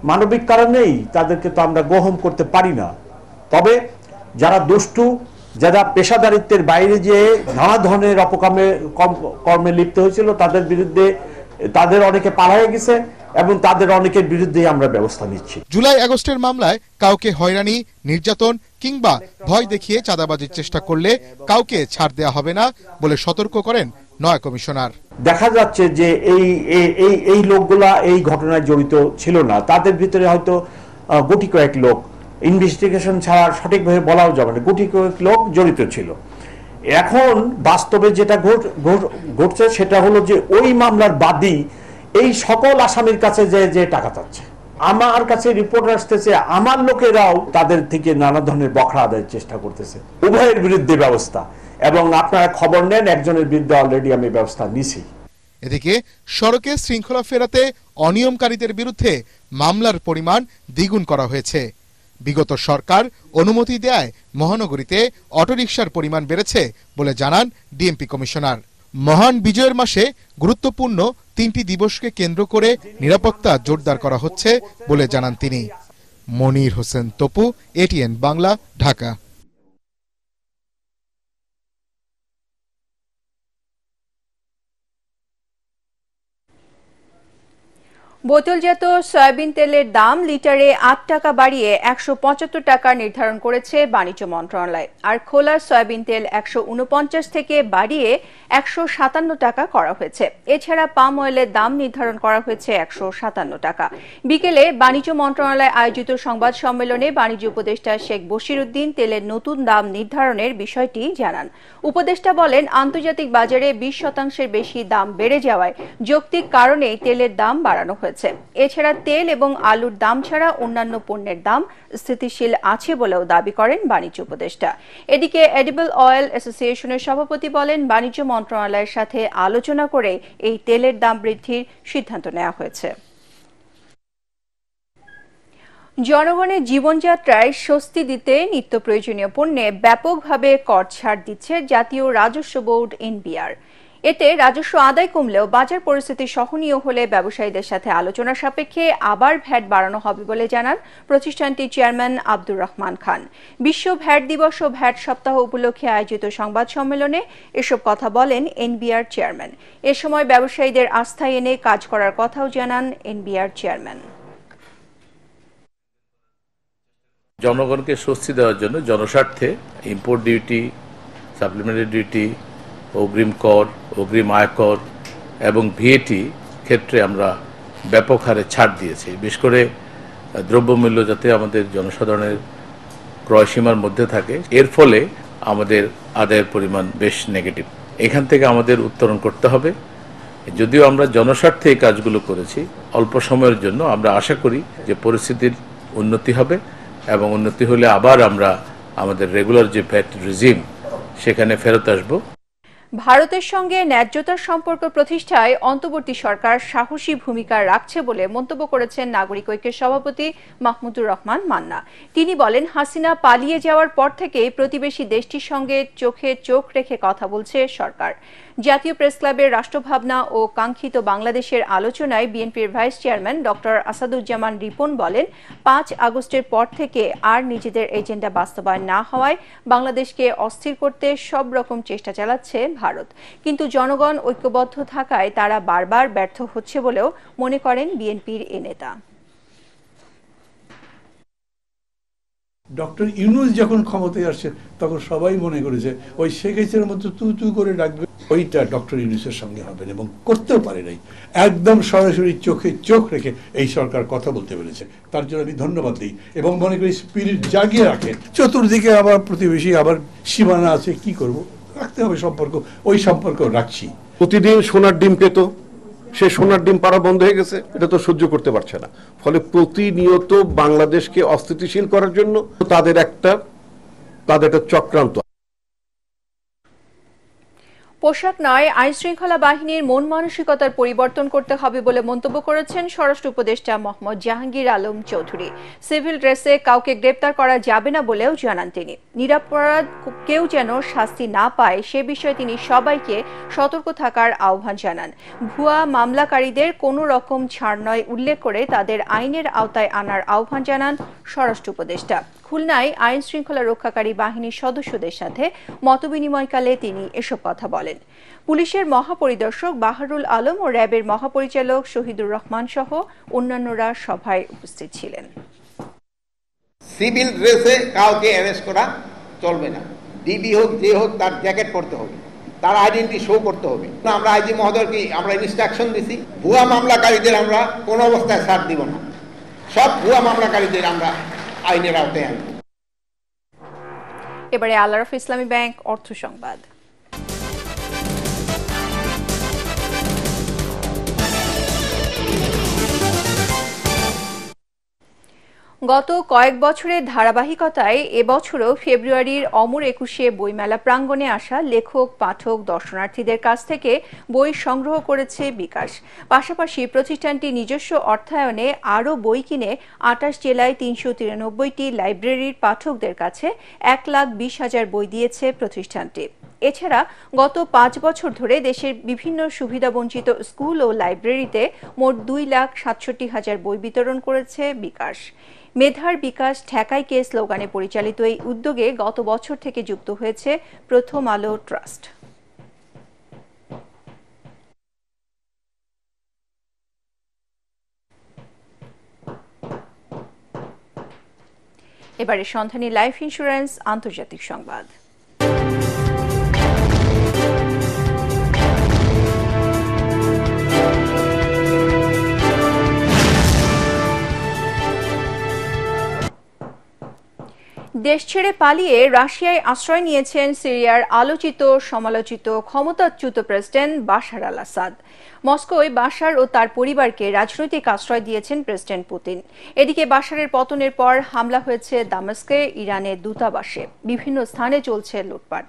মানবিক কারণেই তাদেরকে তো আমরা গ্রহণ করতে পারি না। তবে যারা দুষ্টু, যারা পেশাদারিত্বের বাইরে যে নানা ধরনের কর্মে লিপ্ত হয়েছিল, তাদের বিরুদ্ধে তাদের অনেকে পালায়ে গেছে এবং তাদের অনেকের বিরুদ্ধে আমরা ব্যবস্থা নিচ্ছি। জুলাই আগস্টের মামলায় কাউকে হয়রানি, নির্যাতন কিংবা ভয় দেখিয়ে চাঁদাবাজির চেষ্টা করলে কাউকে ছাড় দেওয়া হবে না বলে সতর্ক করেন নয় কমিশনার। দেখা যাচ্ছে যে এই লোকগুলা এই ঘটনায় জড়িত ছিল না, তাদের ভিতরে হয়তো গুটি কয়েক লোক, ইনভেস্টিগেশন ছাড়া সঠিকভাবে বলাও যাবে না, গুটি কয়েক লোক জড়িত ছিল। এখন বাস্তবে যেটা ঘটছে সেটা হলো যে ওই মামলার বাদী এই সকল আসামির কাছে যে টাকা চাচ্ছে। আমার কাছে রিপোর্ট আসতেছে আমার লোকেরাও তাদের থেকে নানা ধরনের বখরা আদায়ের চেষ্টা করতেছে। উভয়ের বিরুদ্ধে ব্যবস্থা, এবং আপনারা খবর নেন, একজনের বিরুদ্ধে অলরেডি আমি ব্যবস্থা নিছি। এদিকে সড়কে শৃঙ্খলা ফেরাতে অনিয়মকারীদের বিরুদ্ধে মামলার পরিমাণ দ্বিগুণ করা হয়েছে। বিগত সরকার অনুমতি দেয় মহানগরীতে অটোরিকশার পরিমাণ বেড়েছে বলে জানান ডিএমপি কমিশনার। মহান বিজয়ের মাসে গুরুত্বপূর্ণ ৩টি দিবসকে কেন্দ্র করে নিরাপত্তা জোরদার করা হচ্ছে বলে জানান তিনি। মনির হোসেন তপু, এটিএন বাংলা, ঢাকা। বোতলজাত সয়াবিন তেলের দাম লিটারে ৮ টাকা বাড়িয়ে ১৭৫ টাকা নির্ধারণ করেছে বাণিজ্য মন্ত্রণালয়। আর খোলা সয়াবিন তেল ১৪৯ থেকে বাড়িয়ে ১৫৭ টাকা করা হয়েছে। এছাড়া পাম অয়েলের দাম নির্ধারণ করা হয়েছে ১৫৭ টাকা। বিকেলে বাণিজ্য মন্ত্রণালয় আয়োজিত সংবাদ সম্মেলনে বাণিজ্য উপদেষ্টা শেখ বশির উদ্দিন তেলের নতুন দাম নির্ধারণের বিষয়টি জানান। উপদেষ্টা বলেন, আন্তর্জাতিক বাজারে ২০% বেশি দাম বেড়ে যাওয়ায় যৌক্তিক কারণেই তেলের দাম বাড়ানো হয়েছে। এছাড়া তেল এবং আলুর দাম ছাড়া অন্যান্য পণ্যের দাম স্থিতিশীল আছে বলেও দাবি করেন বাণিজ্য উপদেষ্টা। এদিকে এডিবল অয়েল অ্যাসোসিয়েশনের সভাপতি বলেন, বাণিজ্য মন্ত্রণালয়ের সাথে আলোচনা করে এই তেলের দাম বৃদ্ধির সিদ্ধান্ত নেওয়া হয়েছে। জনগণের জীবনযাত্রায় স্বস্তি দিতে নিত্য প্রয়োজনীয় পণ্যে ব্যাপকভাবে কর ছাড় দিচ্ছে জাতীয় রাজস্ব বোর্ড এনবিআর। এতে রাজস্ব আদায় কমলেও বাজার পরিস্থিতি সহনীয় হলে ব্যবসায়ীদের সাথে আলোচনা সাপেক্ষে আবার ভ্যাট বাড়ানো হবে বলে জানান প্রতিষ্ঠানটির চেয়ারম্যান আব্দুর রহমান খান। বিশ্ব ভ্যাট দিবস ও ভ্যাট সপ্তাহ উপলক্ষে আয়োজিত সংবাদ সম্মেলনে এসব কথা বলেন এনবিআর চেয়ারম্যান। এ সময় ব্যবসায়ীদের আস্থায় এনে কাজ করার কথাও জানান এনবিআর চেয়ারম্যান। জনগণকে স্বস্তি দেওয়ার জন্য জনস্বার্থে ইম্পোর্ট ডিউটি, সাপ্লিমেন্টারি ডিউটি, অগ্রিম কর, অগ্রিম আয়কর এবং ভিএটি ক্ষেত্রে আমরা ব্যাপক হারে ছাড় দিয়েছি। বিশেষ করে দ্রব্যমূল্য যাতে আমাদের জনসাধারণের ক্রয়সীমার মধ্যে থাকে, এর ফলে আমাদের আদায়ের পরিমাণ বেশ নেগেটিভ। এখান থেকে আমাদের উত্তরণ করতে হবে। যদিও আমরা জনস্বার্থে এই কাজগুলো করেছি, অল্প সময়ের জন্য আমরা আশা করি যে পরিস্থিতির উন্নতি হবে এবং উন্নতি হলে আবার আমরা আমাদের রেগুলার যে ভ্যাট রিজিম সেখানে ফেরত আসব। ভারতের সঙ্গে ন্যায্যতার সম্পর্ক প্রতিষ্ঠায় অন্তর্বর্তী সরকার সাহসী ভূমিকা রাখছে বলে মন্তব্য করেছেন নাগরিক ঐক্যের সভাপতি মাহমুদুর রহমান মান্না। তিনি বলেন, হাসিনা পালিয়ে যাওয়ার পর থেকে প্রতিবেশী দেশটির সঙ্গে চোখে চোখ রেখে কথা বলছে সরকার। জাতীয় প্রেসক্লাবের রাষ্ট্রভাবনা ও কাঙ্ক্ষিত বাংলাদেশের আলোচনায় বিএনপির vice chairman doctor Asaduzzaman Ripon বলেন, 5 আগস্টের পর থেকে আর নিজেদের এজেন্ডা বাস্তবায়ন না হওয়ায় বাংলাদেশকে অস্থির করতে সব রকম চেষ্টা চালাচ্ছে ভারত, কিন্তু জনগণ ঐক্যবদ্ধ থাকায় তারা বারবার ব্যর্থ হচ্ছে বলেও মনে করেন বিএনপির এ নেতা। ডক্টর ইউনূস যখন ক্ষমতায় আসছে তখন সবাই মনে করেছে ওই শেখ হাসিনার মতো তু করে ডাকবে, ওইটা ডক্টর ইউনূসের সঙ্গে হবে এবং করতেও পারে নাই। একদম সরাসরি চোখে চোখ রেখে এই সরকার কথা বলতে পেরেছে, তার জন্য আমি ধন্যবাদ দিই এবং মনে করি স্পিরিট জাগিয়ে রাখে। চতুর্দিকে আবার প্রতিবেশী, আবার সীমানা আছে, কি করব, রাখতে হবে সম্পর্ক, ওই সম্পর্ক রাখছি। প্রতিদিন সোনার ডিম পেত, সে সোনার ডিম পাড়া বন্ধ হয়ে গেছে, এটা তো সহ্য করতে পারছে না। ফলে প্রতিনিয়ত বাংলাদেশকে অস্থিতিশীল করার জন্য তাদের একটা চক্রান্ত। পোশাক নয়, আইন শৃঙ্খলা বাহিনীর মন মানসিকতার পরিবর্তন করতে হবে বলে মন্তব্য করেছেন স্বরাষ্ট্র উপদেষ্টা মোহাম্মদ জাহাঙ্গীর আলম চৌধুরী। সিভিল ড্রেসে কাউকে গ্রেপ্তার করা যাবে না বলেও জানান তিনি। নিরপরাধ কেউ যেন শাস্তি না পায় সে বিষয়ে তিনি সবাইকে সতর্ক থাকার আহ্বান জানান। ভুয়া মামলাকারীদের কোনো রকম ছাড় নয় উল্লেখ করে তাদের আইনের আওতায় আনার আহ্বান জানান স্বরাষ্ট্র উপদেষ্টা। খুলনায় আইন শৃঙ্খলা রক্ষাকারী বাহিনীর সদস্যদের সাথে মতবিনিময়কালে তিনি এসব কথা বলেন। পুলিশের মহাপরিদর্শক বাহারুল আলম ও র্যাবের মহাপরিচালক শহীদুর রহমান সহ অন্যান্যরা সভায় উপস্থিত ছিলেন। সিভিল ড্রেসে কাউকে অ্যারেস্ট করা চলবে না। ডিবি হোক, যে হোক, তার জ্যাকেট পরতে হবে, তার আইডেন্টি শো করতে হবে। আমরা আইজি মহোদয়কে আমরা ইনস্ট্রাকশন দিছি, ভুয়া মামলাকারীদের আমরা কোনো অবস্থায় ছাড় দিব না। সব ভুয়া মামলাকারীদের আমরা আইনের আওতায় আনব। এবারে আল-আরাফ ইসলামী ব্যাংক অর্থ সংবাদ। গত কয়েক বছরের ধারাবাহিকতায় এবছরও ফেব্রুয়ারির অমর 21 বইমেলা প্রাঙ্গণে আসা লেখক, পাঠক, দর্শনার্থীদের কাছ থেকে বই সংগ্রহ করেছে বিকাশ। পাশাপাশি প্রতিষ্ঠানটি নিজস্ব অর্থায়নে আরও বই কিনে 28 জেলায় 393টি লাইব্রেরির পাঠকদের কাছে 1,20,000 বই দিয়েছে প্রতিষ্ঠানটি। এছাড়া গত 5 বছর ধরে দেশের বিভিন্ন সুবিধাবঞ্চিত স্কুল ও লাইব্রেরিতে মোট 2,67,000 বই বিতরণ করেছে বিকাশ। মেধার বিকাশ ঠেকাইকে স্লোগানে পরিচালিত এই উদ্যোগে গত বছর থেকে যুক্ত হয়েছে প্রথম আলো ট্রাস্ট। এবারে সন্ধানী লাইফ ইন্স্যুরেন্স আন্তর্জাতিক সংবাদ। দেশ ছেড়ে পালিয়ে রাশিয়ায় আশ্রয় নিয়েছেন সিরিয়ার আলোচিত সমালোচিত ক্ষমতাচ্যুত প্রেসিডেন্ট বাশার আল আসাদ। মস্কোয় বাশার ও তার পরিবারকে রাজনৈতিক আশ্রয় দিয়েছেন প্রেসিডেন্ট পুতিন। এদিকে বাশারের পতনের পর হামলা হয়েছে দামেস্কে, ইরানের দূতাবাসে। বিভিন্ন স্থানে চলছে লুটপাট।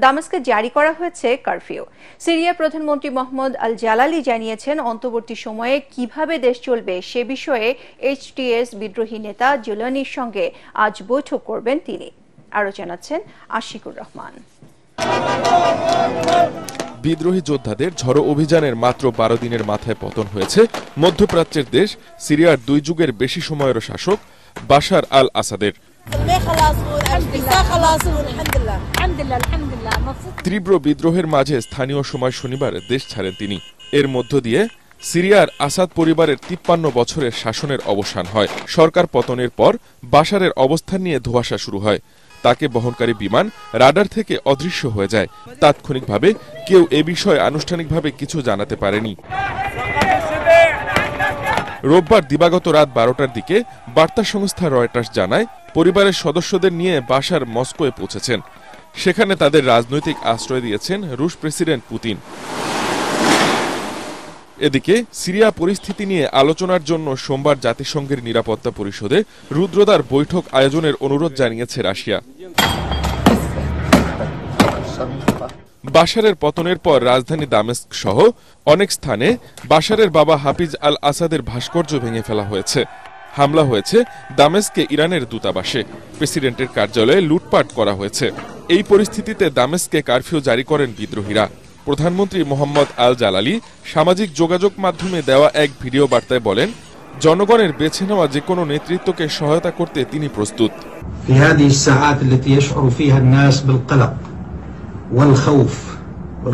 দামেস্কে জারি করা হয়েছে কারফিউ। সিরিয়ার প্রধানমন্ত্রী মোহাম্মদ আল জালালি জানিয়েছেন, অন্তর্বর্তী সময়ে কিভাবে দেশ চলবে সে বিষয়ে এইচটিএস বিদ্রোহী নেতা জুলানির সঙ্গে আজ বৈঠক করবেন তিনি। আরো জানাচ্ছেন আশিকুর রহমান। বিদ্রোহী যোদ্ধাদের ঝড়ো অভিযানের মাত্র 12 দিনের মাথায় পতন হয়েছে মধ্যপ্রাচ্যের দেশ সিরিয়ার 2 যুগের বেশি সময়ের শাসক বাশার আল আসাদের। তীব্র বিদ্রোহের মাঝে স্থানীয় সময় শনিবার দেশ ছাড়েন তিনি। এর মধ্য দিয়ে সিরিয়ার আসাদ পরিবারের 53 বছরের শাসনের অবসান হয়। সরকার পতনের পর বাশারের অবস্থান নিয়ে ধোঁয়াশা শুরু হয়। তাকে বহনকারী বিমান রাডার থেকে অদৃশ্য হয়ে যায়। তাৎক্ষণিকভাবে কেউ এ বিষয়ে আনুষ্ঠানিকভাবে কিছু জানাতে পারেনি। রোববার দিবাগত রাত 12টার দিকে বার্তা সংস্থা রয়টার্স জানায়, পরিবারের সদস্যদের নিয়ে বাশার মস্কোয় পৌঁছেছেন। সেখানে তাদের রাজনৈতিক আশ্রয় দিয়েছেন রুশ প্রেসিডেন্ট পুতিন। এদিকে সিরিয়া পরিস্থিতি নিয়ে আলোচনার জন্য সোমবার জাতিসংঘের নিরাপত্তা পরিষদে রুদ্রদ্বার বৈঠক আয়োজনের অনুরোধ জানিয়েছে রাশিয়া। বাশারের পতনের পর রাজধানী দামেস্ক সহ অনেক স্থানে বাশারের বাবা হাফিজ আল আসাদের ভাস্কর্য ভেঙে ফেলা হয়েছে। হামলা হয়েছে দামেস্কে ইরানের দূতাবাসে। প্রেসিডেন্টের কার্যালয়ে লুটপাট করা হয়েছে। এই পরিস্থিতিতে দামেস্কে কারফিউ জারি করেন বিদ্রোহীরা। প্রধানমন্ত্রী মোহাম্মদ আল জালালি সামাজিক যোগাযোগ মাধ্যমে দেওয়া এক ভিডিও বার্তায় বলেন, জনগণের বেছে নেওয়া যে কোনো নেতৃত্বকে সহায়তা করতে তিনি প্রস্তুত।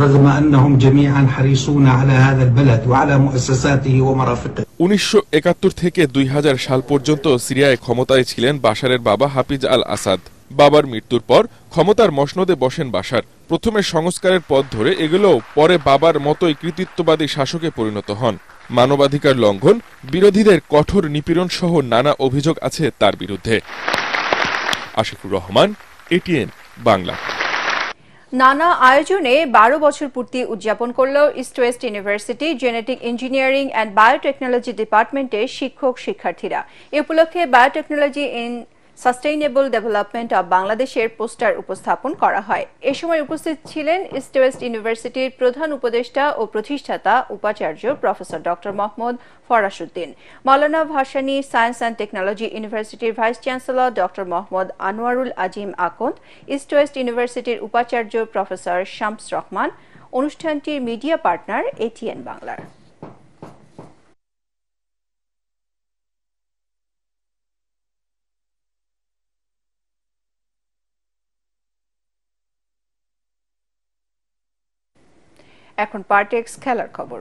رغم أنهم جميعا حريصون على هذا البلد وعلى مؤسساته ومرافقه 1971 থেকে 2000 সাল পর্যন্ত সিরিয়ায় ক্ষমতায় ছিলেন বাশারের বাবা হাফিজ আল আসাদ। বাবার মৃত্যুর পর ক্ষমতার মসনদে বসেন বাশার। প্রথমে সংস্কারের পথ ধরে এগুলোও পরে বাবার মতোই কৃতিত্ববাদী শাসকে পরিণত হন। মানবাধিকার লঙ্ঘন, বিরোধীদের কঠোর নিপীড়ন সহ নানা অভিযোগ আছে তার বিরুদ্ধে। আশিকুর রহমান, এটিএন বাংলা। নানা আয়োজনে 12 বছর পূর্তি উদযাপন করল east West university genetic engineering and biotechnology ডিপার্টমেন্টের শিক্ষার্থীরা। এ উপলক্ষে biotechnology in sustainable development of বাংলাদেশের পোস্টার উপস্থাপন করা হয়। এ সময় উপস্থিত ছিলেন ইস্ট ওয়েস্ট ইউনিভার্সিটির প্রধান উপদেষ্টা ও প্রতিষ্ঠাতা উপাচার্য professor doctor Mohammad Farasuddin, Maulana Bhashani science and technology ইউনিভার্সিটির vice chancellor doctor Mohammad Anwarul Azim Akanda, east west ইউনিভার্সিটির উপাচার্য প্রফেসর শামস রহমান। অনুষ্ঠানটির মিডিয়া পার্টনার এটিএন বাংলার। এখন পার্টেক্স খেলার খবর।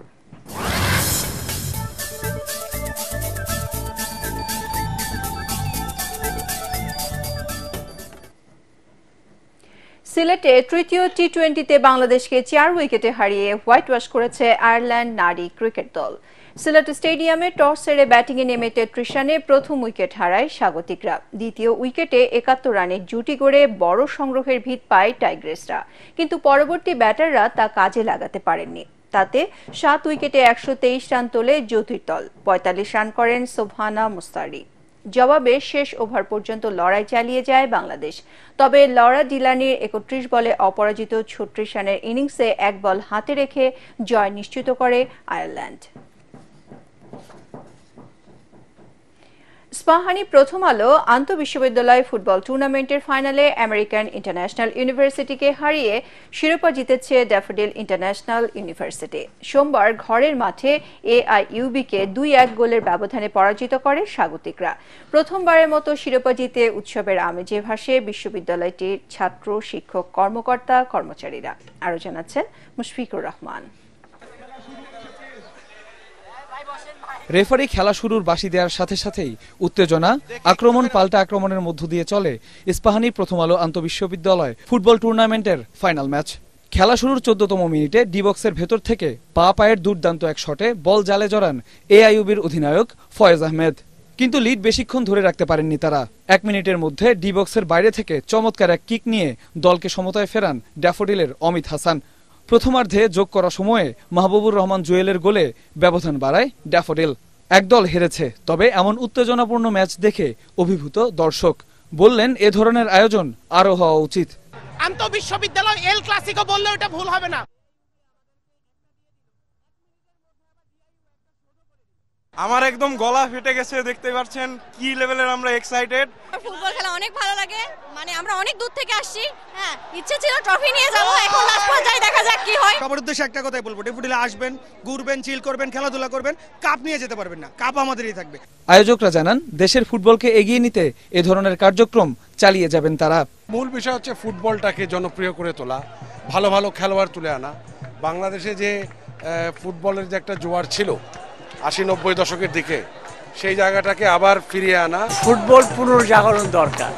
সিলেটে তৃতীয় টি-20তে বাংলাদেশকে 4 উইকেটে হারিয়ে হোয়াইট ওয়াশ করেছে আয়ারল্যান্ড নারী ক্রিকেট দল। সিলেট স্টেডিয়ামে টস সেরে ব্যাটিংয়ে নেমে 33 রানে প্রথম উইকেট হারায় স্বাগতিকরা। দ্বিতীয় উইকেটে 71 রানের জুটি গড়ে বড় সংগ্রহের ভিত পায় টাইগ্রেসরা, কিন্তু পরবর্তী ব্যাটাররা তা কাজে লাগাতে পারেননি। তাতে 7 উইকেটে 123 রান তোলে জ্যোতির দল। 45 রান করেন সোবহানা মুস্তারি। জবাবে শেষ ওভার পর্যন্ত লড়াই চালিয়ে যায় বাংলাদেশ। তবে লরা ডিলানির 31 বলে অপরাজিত 36 রানের ইনিংসে এক বল হাতে রেখে জয় নিশ্চিত করে আয়ারল্যান্ড। ইস্পাহানি প্রথম আলো আন্তঃবিশ্ববিদ্যালয় ফুটবল টুর্নামেন্টের ফাইনালে আমেরিকান ইন্টারন্যাশনাল ইউনিভার্সিটিকে হারিয়ে শিরোপা জিতেছে ড্যাফোডিল ইন্টারন্যাশনাল ইউনিভার্সিটি। সোমবার ঘরের মাঠে এআইইউবিকে 2-1 গোলের ব্যবধানে পরাজিত করে স্বাগতিকরা। প্রথমবারের মতো শিরোপা জিতে উৎসবের আমেজে ভাসে বিশ্ববিদ্যালয়টির ছাত্র, শিক্ষক, কর্মকর্তা, কর্মচারীরা। আরও জানাচ্ছেন মুশফিকুর রহমান। রেফারি খেলা শুরুর বাঁশি দেওয়ার সাথে সাথেই উত্তেজনা, আক্রমণ পাল্টা আক্রমণের মধ্য দিয়ে চলে ইস্পাহানি প্রথম আলো আন্তঃবিশ্ববিদ্যালয় ফুটবল টুর্নামেন্টের ফাইনাল ম্যাচ। খেলা শুরুর 14তম মিনিটে ডি বক্সের ভেতর থেকে পায়ের দুর্দান্ত এক শটে বল জালে জড়ান এআইইউবির অধিনায়ক ফয়েজ আহমেদ, কিন্তু লিড বেশিক্ষণ ধরে রাখতে পারেননি তারা। 1 মিনিটের মধ্যে ডি বক্সের বাইরে থেকে চমৎকার এক কিক নিয়ে দলকে সমতায় ফেরান ড্যাফোডিলের অমিত হাসান। প্রথমার্ধে যোগ করা সময়ে মাহবুবুর রহমান জুয়েলের গোলে ব্যবধান বাড়ায় ড্যাফোডিল। একদল হেরেছে, তবে এমন উত্তেজনাপূর্ণ ম্যাচ দেখে অভিভূত দর্শক বললেন এ ধরনের আয়োজন আরো হওয়া উচিত। আন্তঃবিশ্ববিদ্যালয় এল ক্লাসিকো বললে এটা ভুল হবে না। আমার একদম গলা ফেটে গেছে, দেখতে পাচ্ছেন কি লেভেলের আমরা এক্সাইটেড। ফুটবল খেলা অনেক ভালো লাগে, মানে আমরা অনেক দূর থেকে আসছি। হ্যাঁ, ইচ্ছে ছিল ট্রফি নিয়ে যাব, এখন লাস্ট পর্যায়ে দেখা যাক কি হয়। সবার উদ্দেশ্যে একটা কথাই বলবো, ডেফোডিলে আসবেন, ঘুরবেন, চিল করবেন, খেলাধুলা করবেন, কাপ নিয়ে যেতে পারবেন না, কাপ আমাদেরই থাকবে। আয়োজকরা জানান দেশের ফুটবলকে এগিয়ে নিতে এ ধরনের কার্যক্রম চালিয়ে যাবেন তারা। মূল বিষয় হচ্ছে ফুটবলটাকে জনপ্রিয় করে তোলা, ভালো ভালো খেলোয়াড় তুলে আনা। বাংলাদেশে যে ফুটবলের যে একটা জোয়ার ছিল 80-90 দশকের দিকে, সেই জায়গাটাকে আবার ফিরিয়ে আনা। ফুটবল পুনর্জাগরণ দরকার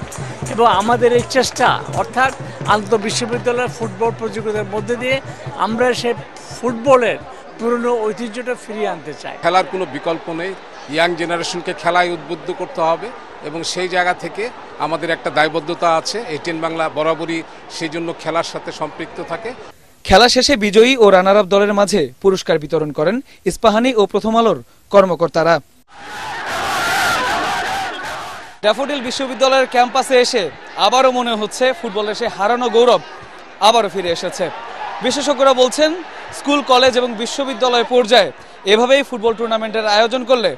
এবং আমাদের এই চেষ্টা, অর্থাৎ আন্তঃবিশ্ববিদ্যালয়ের ফুটবল প্রতিযোগিতার মধ্যে দিয়ে আমরা সে ফুটবলের পুরনো ঐতিহ্যটা ফিরিয়ে আনতে চাই। খেলার কোনো বিকল্প নেই, ইয়াং জেনারেশনকে খেলায় উদ্বুদ্ধ করতে হবে এবং সেই জায়গা থেকে আমাদের একটা দায়বদ্ধতা আছে। এটিএন বাংলা বরাবরই সেই জন্য খেলার সাথে সম্পৃক্ত থাকে। খেলা শেষে বিজয়ী ও রানার আপ দলের মাঝে পুরস্কার বিতরণ করেন ইস্পাহানি ও প্রথম আলোর কর্মকর্তারা। ড্যাফোডিল বিশ্ববিদ্যালয়ের ক্যাম্পাসে এসে আবারও মনে হচ্ছে ফুটবলের সে হারানো গৌরব আবারও ফিরে এসেছে। বিশেষজ্ঞরা বলছেন স্কুল, কলেজ এবং বিশ্ববিদ্যালয় পর্যায়ে এভাবেই ফুটবল টুর্নামেন্টের আয়োজন করলে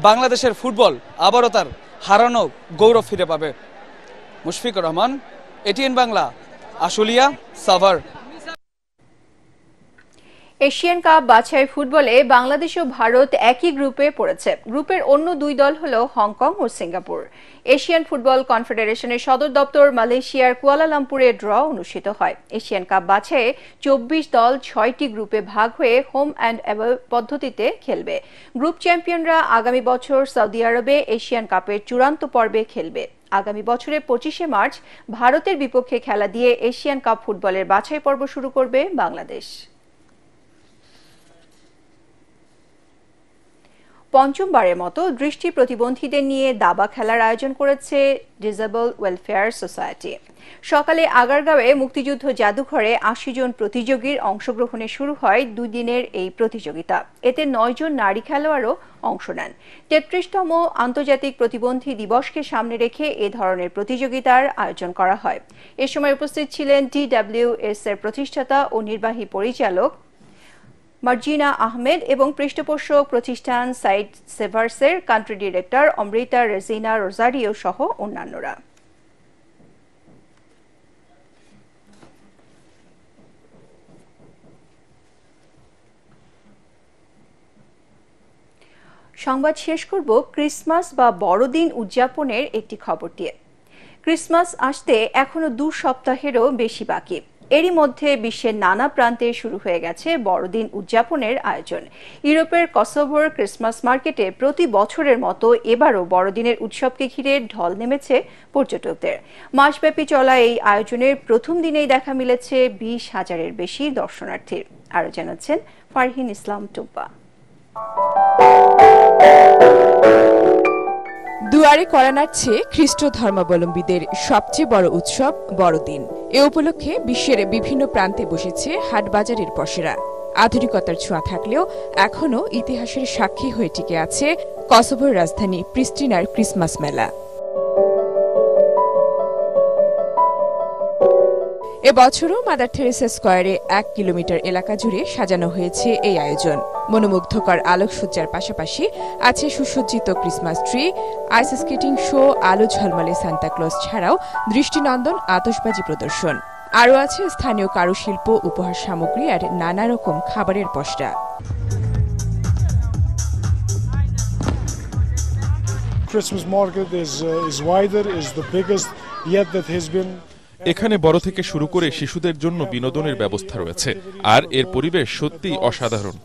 বাংলাদেশের ফুটবল আবারও তার হারানো গৌরব ফিরে পাবে। Mushfiqur Rahman, ATN Bangla, Ashulia, Savar. Asian cup বাছাই ফুটবলে বাংলাদেশ ও ভারত একই গ্রুপে পড়েছে। গ্রুপের অন্য দুই দল হল হংকং ও সিঙ্গাপুর। এশিয়ান ফুটবল কনফেডারেশনের সদর দপ্তর মালয়েশিয়ার কুয়ালালামপুরে ড্র অনুষ্ঠিত হয়। এশিয়ান কাপ বাছাইয়ে 24 দল 6টি গ্রুপে ভাগ হয়ে হোম অ্যান্ড অ্যাওয়ে পদ্ধতিতে খেলবে। গ্রুপ চ্যাম্পিয়নরা আগামী বছর সৌদি আরবে এশিয়ান কাপের চূড়ান্ত পর্বে খেলবে। আগামী বছরের 25শে মার্চ ভারতের বিপক্ষে খেলা দিয়ে এশিয়ান কাপ ফুটবলের বাছাই পর্ব শুরু করবে বাংলাদেশ। পঞ্চমবারের মতো দৃষ্টি প্রতিবন্ধীদের নিয়ে দাবা খেলার আয়োজন করেছে ডিসেবল ওয়েলফেয়ার সোসাইটি। সকালে আগারগাঁওয়ে মুক্তিযুদ্ধ জাদুঘরে 80 জন প্রতিযোগীর অংশগ্রহণে শুরু হয় 2 দিনের এই প্রতিযোগিতা। এতে 9 জন নারী খেলোয়াড়ও অংশ নেন। 33তম আন্তর্জাতিক প্রতিবন্ধী দিবসকে সামনে রেখে এ ধরনের প্রতিযোগিতার আয়োজন করা হয়। এ সময় উপস্থিত ছিলেন DWS এর প্রতিষ্ঠাতা ও নির্বাহী পরিচালক মার্জিনা আহমেদ এবং পৃষ্ঠপোষক প্রতিষ্ঠান সাইট সেভার্সের কান্ট্রি ডিরেক্টর অমৃতা রেজিনা রোজারিও সহ অন্যান্যরা। সংবাদ শেষ করব ক্রিসমাস বা বড়দিন উদযাপনের একটি খবর দিয়ে। ক্রিসমাস আসতে এখনো 2 সপ্তাহেরও বেশি বাকি। এরই মধ্যে বিশ্বের নানা প্রান্তে শুরু হয়ে গেছে বড়দিন উদযাপনের আয়োজন। ইউরোপের কসোভোর ক্রিসমাস মার্কেটে প্রতি বছরের মতো এবারও বড়দিনের উৎসবকে ঘিরে ঢল নেমেছে পর্যটকদের। মাসব্যাপী চলা এই আয়োজনের প্রথম দিনেই দেখা মিলেছে 20,000-এর বেশি দর্শনার্থীর। আরও জানাচ্ছেন ফারহিন ইসলাম টুম্পা। দুয়ারে কড়া নাড়ছে খ্রিস্ট ধর্মাবলম্বীদের সবচেয়ে বড় উৎসব বড়দিন। এ উপলক্ষে বিশ্বের বিভিন্ন প্রান্তে বসেছে হাটবাজারের পসরা। আধুনিকতার ছোঁয়া থাকলেও এখনও ইতিহাসের সাক্ষী হয়ে টিকে আছে কসোভোর রাজধানী প্রিস্টিনার ক্রিসমাস মেলা। এবছরও মাদার থেরেসা স্কয়ারে 1 কিলোমিটার এলাকা জুড়ে সাজানো হয়েছে এই আয়োজন। মনোমুগ্ধকর আলোকসজ্জার পাশাপাশি আছে সুসজ্জিত Christmas tree, ice skating show, আলো ঝলমলে সান্তাক্লজ ছাড়াও দৃষ্টিনন্দন আতশবাজি প্রদর্শন। আরও আছে স্থানীয় কারুশিল্প, উপহার সামগ্রী আর নানা রকম খাবারের পসরা। Christmas market is wider, is the biggest yet that has been. এখানে বড় থেকে শুরু করে শিশুদের জন্য বিনোদনের ব্যবস্থা রয়েছে, আর এর পরিবেশ সত্যিই অসাধারণ।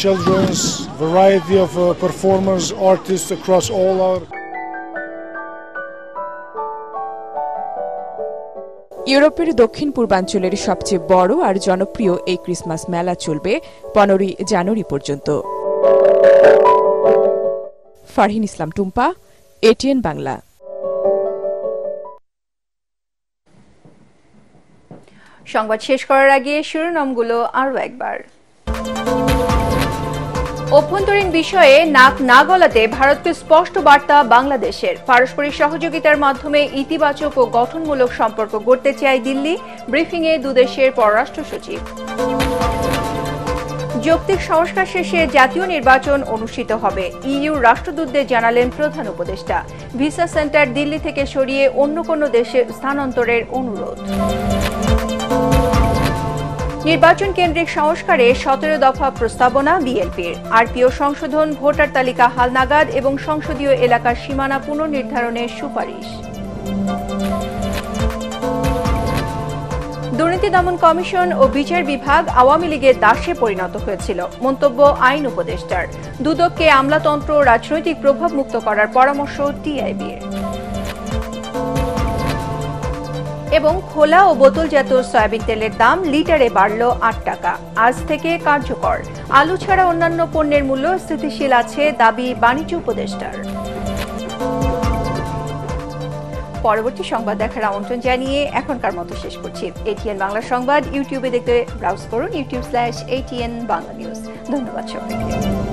Children's variety of performers, artists across all our. ইউরোপের দক্ষিণ পূর্বাঞ্চলের সবচেয়ে বড় আর জনপ্রিয় এই ক্রিসমাস মেলা চলবে 15 জানুয়ারি পর্যন্ত। ফারহিন ইসলাম টুম্পা, এটিএন বাংলা। সংবাদ শেষ করার আগে শিরোনামগুলো আরও একবার। অভ্যন্তরীণ বিষয়ে নাক না গলাতে ভারতকে স্পষ্ট বার্তা বাংলাদেশের। পারস্পরিক সহযোগিতার মাধ্যমে ইতিবাচক ও গঠনমূলক সম্পর্ক গড়তে চায় দিল্লি, ব্রিফিংয়ে দুদেশের পররাষ্ট্র সচিব। যৌক্তিক সংস্কার শেষে জাতীয় নির্বাচন অনুষ্ঠিত হবে, ইইউর রাষ্ট্রদূতদের জানালেন প্রধান উপদেষ্টা। ভিসা সেন্টার দিল্লি থেকে সরিয়ে অন্য কোনো দেশে স্থানান্তরের অনুরোধ। নির্বাচন কেন্দ্রিক সংস্কারে 17 দফা প্রস্তাবনা বিএনপির। আরপিও সংশোধন, ভোটার তালিকা হালনাগাদ এবং সংসদীয় এলাকার সীমানা পুনর্নির্ধারণের সুপারিশ। দুর্নীতি দমন কমিশন ও বিচার বিভাগ আওয়ামী লীগের দাসে পরিণত হয়েছিল, মন্তব্য আইন উপদেষ্টার। দুদককে আমলাতন্ত্র রাজনৈতিক প্রভাব মুক্ত করার পরামর্শ টিআইবির। এবং খোলা ও বোতলজাত সয়াবিন তেলের দাম লিটারে বাড়ল 8 টাকা। আজ থেকে কার্যকর। আলু ছাড়া অন্যান্য পণ্যের মূল্য স্থিতিশীল আছে দাবি বাণিজ্য উপদেষ্টার। পরবর্তী সংবাদ দেখার আমন্ত্রণ জানিয়ে এখনকার মতো শেষ করছি। ATN বাংলা সংবাদ ইউটিউবে দেখতে ব্রাউজ করুন youtube.com/ATN বাংলা নিউজ। ধন্যবাদ সবাইকে।